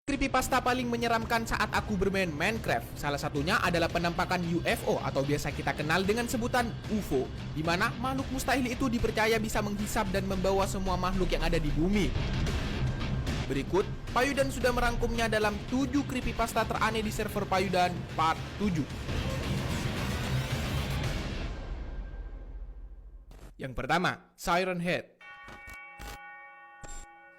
Creepypasta paling menyeramkan saat aku bermain Minecraft. Salah satunya adalah penampakan UFO atau biasa kita kenal dengan sebutan UFO, di mana makhluk mustahil itu dipercaya bisa menghisap dan membawa semua makhluk yang ada di bumi. Berikut, Payudan sudah merangkumnya dalam 7 creepypasta teraneh di server Payudan part 7. Yang pertama, Siren Head.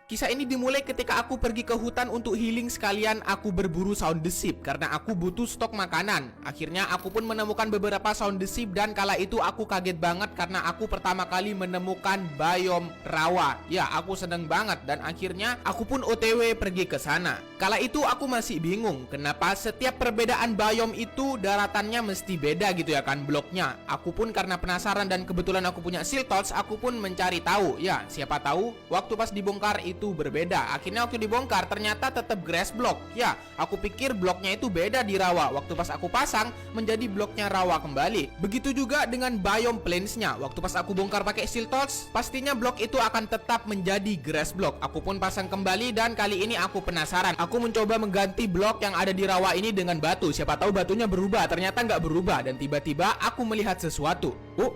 Kisah ini dimulai ketika aku pergi ke hutan untuk healing sekalian aku berburu sound the sheep karena aku butuh stok makanan. Akhirnya aku pun menemukan beberapa sound the sheep dan kala itu aku kaget banget karena aku pertama kali menemukan biome rawa. Ya, aku seneng banget dan akhirnya aku pun OTW pergi ke sana. Kala itu aku masih bingung kenapa setiap perbedaan biome itu daratannya mesti beda gitu ya kan bloknya. Aku pun karena penasaran dan kebetulan aku punya shield torch, aku pun mencari tahu. Ya, siapa tahu waktu pas dibongkar itu berbeda. Akhirnya waktu dibongkar ternyata tetap grass block. Ya, aku pikir bloknya itu beda di rawa. Waktu pas aku pasang menjadi bloknya rawa kembali. Begitu juga dengan biome plains-nya. Waktu pas aku bongkar pakai shield torch, pastinya blok itu akan tetap menjadi grass block. Aku pun pasang kembali dan kali ini aku penasaran. Aku mencoba mengganti blok yang ada di rawa ini dengan batu. Siapa tahu batunya berubah. Ternyata nggak berubah dan tiba-tiba aku melihat sesuatu. Oh,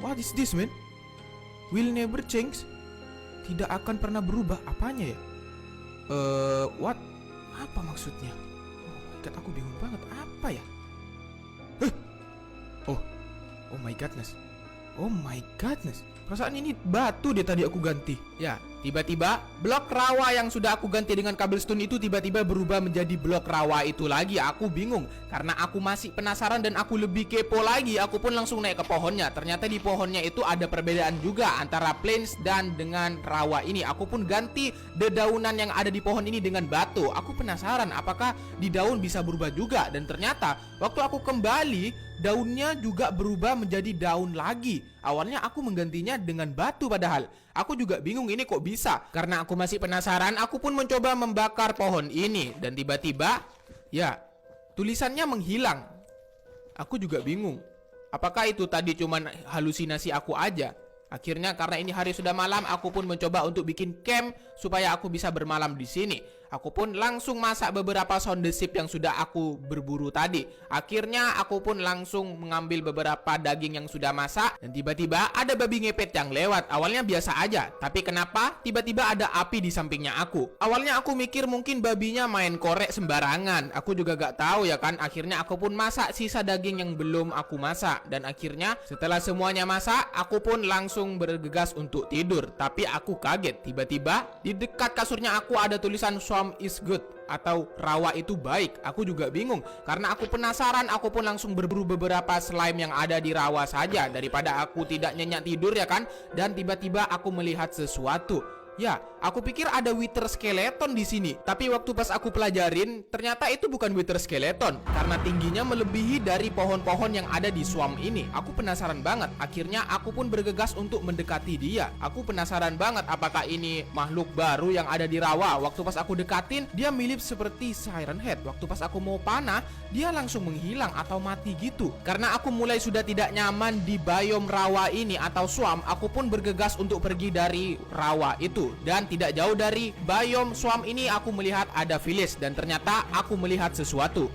what is this, man? Will never change. Tidak akan pernah berubah. Apanya ya? What? Apa maksudnya? Oh my god, aku bingung banget. Apa ya? Oh my godness. Oh my godness. Perasaan ini batu deh tadi aku ganti. Ya, tiba-tiba blok rawa yang sudah aku ganti dengan cobblestone itu tiba-tiba berubah menjadi blok rawa itu lagi. Aku bingung karena aku masih penasaran dan aku lebih kepo lagi. Aku pun langsung naik ke pohonnya. Ternyata di pohonnya itu ada perbedaan juga antara plains dan dengan rawa ini. Aku pun ganti dedaunan yang ada di pohon ini dengan batu. Aku penasaran apakah di daun bisa berubah juga. Dan ternyata waktu aku kembali, daunnya juga berubah menjadi daun lagi. Awalnya aku menggantinya dengan batu padahal. Aku juga bingung ini kok bisa. Karena aku masih penasaran, aku pun mencoba membakar pohon ini. Dan tiba-tiba, ya, tulisannya menghilang. Aku juga bingung. Apakah itu tadi cuman halusinasi aku aja? Akhirnya karena ini hari sudah malam, aku pun mencoba untuk bikin camp supaya aku bisa bermalam di sini. Aku pun langsung masak beberapa sound the sheep yang sudah aku berburu tadi. Akhirnya aku pun langsung mengambil beberapa daging yang sudah masak dan tiba-tiba ada babi ngepet yang lewat. Awalnya biasa aja, tapi kenapa tiba-tiba ada api di sampingnya aku? Awalnya aku mikir mungkin babinya main korek sembarangan. Aku juga gak tahu ya kan. Akhirnya aku pun masak sisa daging yang belum aku masak dan akhirnya setelah semuanya masak, aku pun langsung bergegas untuk tidur. Tapi aku kaget, tiba-tiba di dekat kasurnya aku ada tulisan swamp is good atau rawa itu baik. Aku juga bingung karena aku penasaran. Aku pun langsung berburu beberapa slime yang ada di rawa saja daripada aku tidak nyenyak tidur ya kan. Dan tiba-tiba aku melihat sesuatu. Ya, aku pikir ada wither skeleton di sini. Tapi waktu pas aku pelajarin, ternyata itu bukan wither skeleton karena tingginya melebihi dari pohon-pohon yang ada di swamp ini. Aku penasaran banget. Akhirnya aku pun bergegas untuk mendekati dia. Aku penasaran banget apakah ini makhluk baru yang ada di rawa. Waktu pas aku dekatin, dia mirip seperti Siren Head. Waktu pas aku mau panah, dia langsung menghilang atau mati gitu. Karena aku mulai sudah tidak nyaman di biome rawa ini atau swamp, aku pun bergegas untuk pergi dari rawa itu. Dan tidak jauh dari biome swamp ini aku melihat ada village dan ternyata aku melihat sesuatu.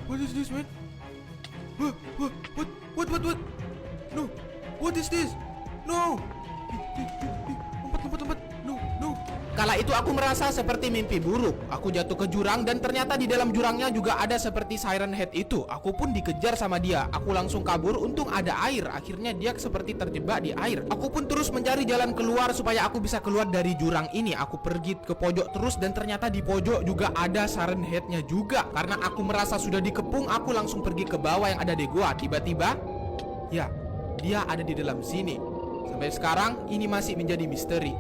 What is this, man? What? No. What is this? No. Lompat. No. Kala itu aku merasa seperti mimpi buruk. Aku jatuh ke jurang dan ternyata di dalam jurangnya juga ada seperti Siren Head itu. Aku pun dikejar sama dia. Aku langsung kabur, untung ada air. Akhirnya dia seperti terjebak di air. Aku pun terus mencari jalan keluar supaya aku bisa keluar dari jurang ini. Aku pergi ke pojok terus dan ternyata di pojok juga ada Siren Head-nya juga. Karena aku merasa sudah dikepung, aku langsung pergi ke bawah yang ada di gua. Tiba-tiba, ya, dia ada di dalam sini. Sampai sekarang ini masih menjadi misteri.